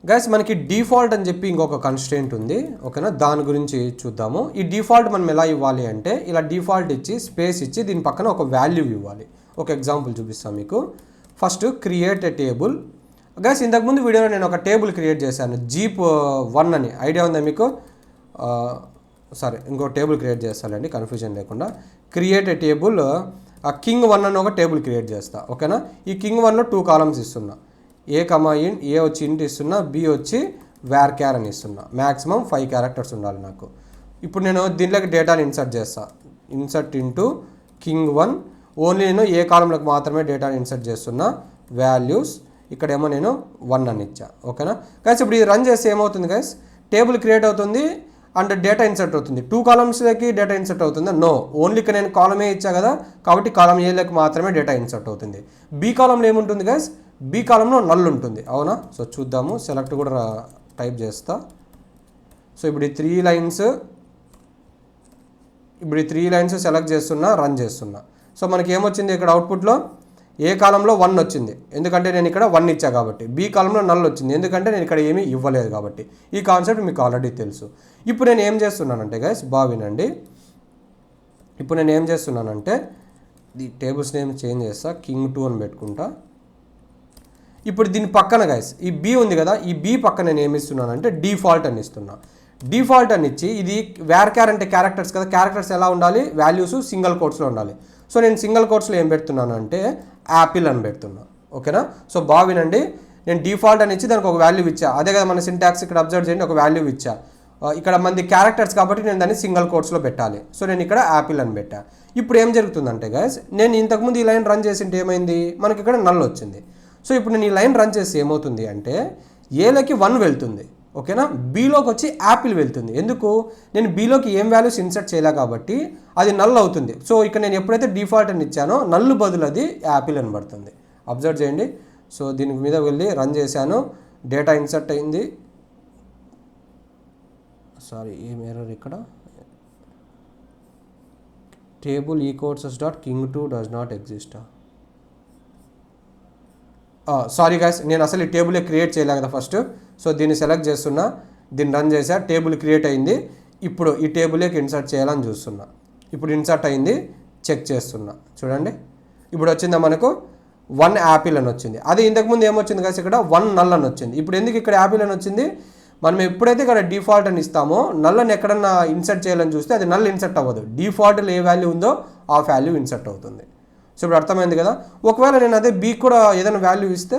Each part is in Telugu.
గైస్ మనకి డిఫాల్ట్ అని చెప్పి ఇంకొక కన్స్ట్రెయింట్ ఉంది, ఓకేనా? దాని గురించి చూద్దాము. ఈ డిఫాల్ట్ మనం ఎలా ఇవ్వాలి అంటే ఇలా డిఫాల్ట్ ఇచ్చి స్పేస్ ఇచ్చి దీని పక్కన ఒక వాల్యూ ఇవ్వాలి. ఒక ఎగ్జాంపుల్ చూపిస్తాను మీకు. First create a table. Guys ఇంతకుముందు వీడియోలో నేను ఒక టేబుల్ క్రియేట్ చేశాను, జీప్1 అని. ఐడియా ఉందా మీకు? సరే, ఇంకో టేబుల్ క్రియేట్ చేస్తానండి కన్ఫ్యూజన్ లేకుండా. క్రియేట్ ఎ టేబుల్ king1 అని ఒక టేబుల్ క్రియేట్ చేస్తా, ఓకేనా? ఈ king1లో 2 కాలమ్స్ ఇస్తున్నా. ఏ int, ఏ వచ్చి ఇంట్ ఇస్తున్నా, బి వచ్చి varchar అని ఇస్తున్నా. మ్యాక్సిమం 5 క్యారెక్టర్స్ ఉండాలి నాకు. ఇప్పుడు నేను దీంట్లోకి డేటాని ఇన్సర్ట్ చేస్తా. Insert into king1. ఓన్లీ నేను ఏ కాలంలోకి మాత్రమే డేటాని ఇన్సర్ట్ చేస్తున్నా. వాల్యూస్ ఇక్కడేమో నేను 1 అని ఇచ్చా, ఓకేనా? గైస్ ఇప్పుడు ఇది రన్ చేస్తే ఏమవుతుంది గైస్? టేబుల్ క్రియేట్ అవుతుంది అండ్ డేటా ఇన్సర్ట్ అవుతుంది. 2 కాలమ్స్లోకి డేటా ఇన్సర్ట్ అవుతుందా? నో, ఓన్లీ ఇక్కడ నేను కాలం ఏ ఇచ్చా కదా, కాబట్టి కాలం ఏలోకి మాత్రమే డేటా ఇన్సర్ట్ అవుతుంది. బి కాలంలో ఏముంటుంది గైస్? బి కాలంలో నల్ ఉంటుంది, అవునా? సో చూద్దాము. సెలెక్ట్ కూడా టైప్ చేస్తా. సో ఇప్పుడు ఈ 3 లైన్స్ సెలెక్ట్ చేస్తున్నా, రన్ చేస్తున్నా. సో మనకి ఏమొచ్చింది ఇక్కడ అవుట్పుట్లో? ఏ కాలంలో 1 వచ్చింది, ఎందుకంటే నేను ఇక్కడ 1 ఇచ్చా కాబట్టి. బి కాలంలో నల్ వచ్చింది, ఎందుకంటే నేను ఇక్కడ ఏమీ ఇవ్వలేదు కాబట్టి. ఈ కాన్సెప్ట్ మీకు ఆల్రెడీ తెలుసు. ఇప్పుడు నేను ఏం చేస్తున్నానంటే గైస్, బాగా వినండి. ఇప్పుడు నేను ఏం చేస్తున్నానంటే ఈ టేబుల్స్ నేమ్ చేంజ్ చేస్తా, king2 అని పెట్టుకుంటా. ఇప్పుడు దీని పక్కన గైస్ ఈ బి ఉంది కదా, ఈ బి పక్కన నేను ఏమి ఇస్తున్నానంటే డిఫాల్ట్ అని ఇస్తున్నా. డిఫాల్ట్ అని ఇచ్చి ఇది varchar అంటే క్యారెక్టర్స్ కదా, క్యారెక్టర్స్ ఎలా ఉండాలి? వాల్యూస్ సింగిల్ కోట్స్లో ఉండాలి. సో నేను సింగిల్ కోట్స్లో ఏం పెడుతున్నాను అంటే యాపిల్ అని పెడుతున్నా, ఓకేనా? సో బాగా వినండి. నేను డిఫాల్ట్ అని ఇచ్చి దానికి ఒక వాల్యూ ఇచ్చా. అదే కదా మన సింటాక్స్, ఇక్కడ అబ్జర్వ్ చేయండి, ఒక వాల్యూ ఇచ్చా. ఇక్కడ మంది క్యారెక్టర్స్ కాబట్టి నేను దాన్ని సింగిల్ కోట్స్లో పెట్టాలి. సో నేను ఇక్కడ యాపిల్ అని పెట్టా. ఇప్పుడు ఏం జరుగుతుందంటే గైస్, నేను ఇంతకుముందు ఈ లైన్ రన్ చేసింటే ఏమైంది? మనకి ఇక్కడ నల్ వచ్చింది. సో ఇప్పుడు నేను ఈ లైన్ రన్ చేసి ఏమవుతుంది అంటే ఏలోకి 1 వెళ్తుంది, ఓకేనా? బీలోకి వచ్చి యాపిల్ వెళ్తుంది. ఎందుకు? నేను బీలోకి ఏం వాల్యూస్ ఇన్సర్ట్ చేయలే కాబట్టి అది నల్ అవుతుంది. సో ఇక్కడ నేను ఎప్పుడైతే డిఫాల్ట్ అని ఇచ్చానో నల్ బదులు అది యాపిల్ అని పడుతుంది. అబ్జర్వ్ చేయండి. సో దీని మీద వెళ్ళి రన్ చేశాను, డేటా ఇన్సర్ట్ అయింది. సారీ, ఏం ఎర్రర్ ఇక్కడ? Table ecourses.king2 does not exist. Sorry guys, నేను అసలు ఈ టేబుల్ క్రియేట్ చేయలే కదా ఫస్ట్. సో దీన్ని సెలెక్ట్ చేస్తున్నా, దీన్ని రన్ చేసా, టేబుల్ క్రియేట్ అయింది. ఇప్పుడు ఈ టేబుల్కి ఇన్సర్ట్ చేయాలని చూస్తున్నా. ఇప్పుడు ఇన్సర్ట్ అయింది, చెక్ చేస్తున్నా. చూడండి, ఇప్పుడు వచ్చిందా మనకు 1 యాపిల్ అని వచ్చింది. అదే ఇంతకుముందు ఏమొచ్చింది గైస్? ఇక్కడ 1 నల్ అని వచ్చింది. ఇప్పుడు ఎందుకు ఇక్కడ యాపిల్ అని వచ్చింది? మనం ఎప్పుడైతే ఇక్కడ డిఫాల్ట్ అని ఇస్తామో నల్లని ఎక్కడన్నా ఇన్సర్ట్ చేయాలని చూస్తే అది నల్ ఇన్సర్ట్ అవ్వదు. డిఫాల్ట్లో ఏ వాల్యూ ఉందో ఆ వాల్యూ ఇన్సర్ట్ అవుతుంది. సో ఇప్పుడు అర్థమైంది కదా. ఒకవేళ నేను అదే బి కూడా ఏదైనా వాల్యూ ఇస్తే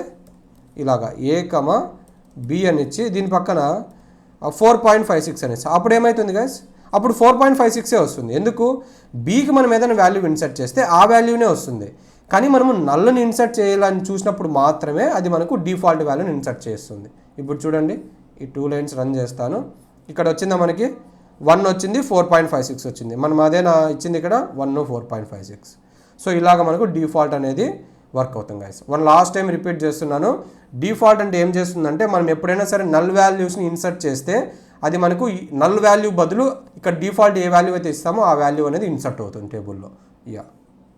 ఇలాగా ఏ బి అని ఇచ్చి దీని పక్కన 4.56 అని ఇస్తాను. అప్పుడు ఏమవుతుంది గైస్? అప్పుడు 4.56 వస్తుంది. ఎందుకు? బీకి మనం ఏదైనా వాల్యూ ఇన్సర్ట్ చేస్తే ఆ వాల్యూనే వస్తుంది. కానీ మనము నల్లని ఇన్సర్ట్ చేయాలని చూసినప్పుడు మాత్రమే అది మనకు డిఫాల్ట్ వాల్యూని ఇన్సర్ట్ చేస్తుంది. ఇప్పుడు చూడండి, ఈ 2 లైన్స్ రన్ చేస్తాను. ఇక్కడ వచ్చిందా మనకి 1 వచ్చింది, 4.56 వచ్చింది. మనం అదేనా ఇచ్చింది ఇక్కడ 1, 4.56. సో ఇలాగ మనకు డిఫాల్ట్ అనేది వర్క్ అవుతుంది గైస్. లాస్ట్ టైం రిపీట్ చేస్తున్నాను. డిఫాల్ట్ అంటే ఏం చేస్తుందంటే మనం ఎప్పుడైనా సరే నల్ వాల్యూస్ని ఇన్సర్ట్ చేస్తే అది మనకు నల్ వాల్యూ బదులు ఇక్కడ డిఫాల్ట్ ఏ వాల్యూ అయితే ఇస్తామో ఆ వాల్యూ అనేది ఇన్సర్ట్ అవుతుంది టేబుల్లో.